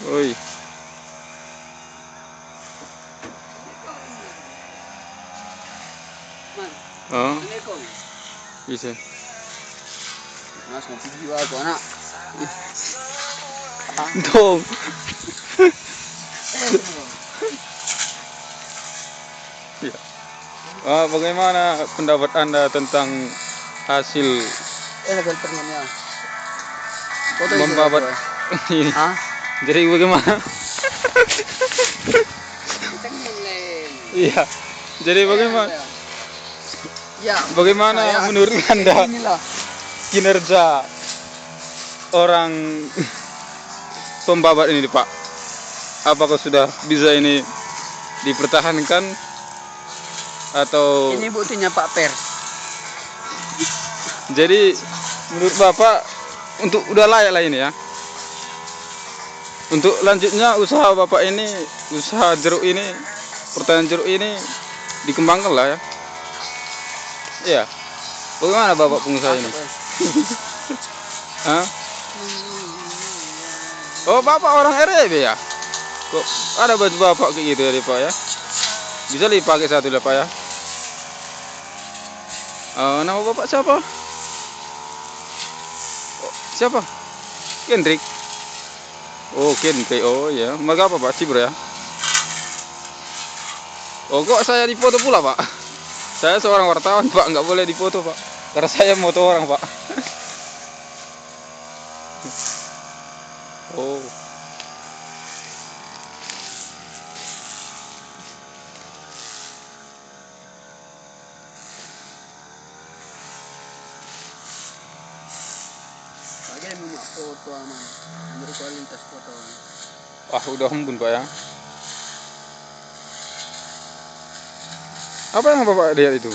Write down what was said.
Oi. Oh, bisa. Mas mau video aku anak. Dong. Ya. Bagaimana pendapat Anda tentang hasil Legal permennya. Foto itu membabat apa? ini? Hah? Jadi bagaimana? Iya. Jadi bagaimana? Ya. Bagaimana menurut Anda Inilah. kinerja orang pembabat ini, Pak? Apakah sudah bisa ini dipertahankan atau Ini buktinya Pak Per. jadi menurut Bapak untuk udah layak lah ini ya? Untuk lanjutnya usaha Bapak ini, usaha jeruk ini, pertanian jeruk ini dikembangkan lah ya? Iya. Bagaimana Bapak pengusaha ini? Hah? Oh, Bapak orang REB ya? Kok ada baju Bapak kayak gitu ya, Pak ya? Bisa dipakai satu lah, Pak ya? Nama Bapak siapa? Oh, siapa? Kendrick. Oh, Kendrick. Oh ya, mereka apa Pak? Cibra ya? Oh, kok saya dipoto pula, Pak? Saya seorang wartawan, Pak, nggak boleh dipoto, Pak. Karena saya moto orang, Pak. Oh. Bagai memang foto aman. Berkualitas foto. Wah, udah hembun, Pak ya. Apa yang Bapak lihat itu?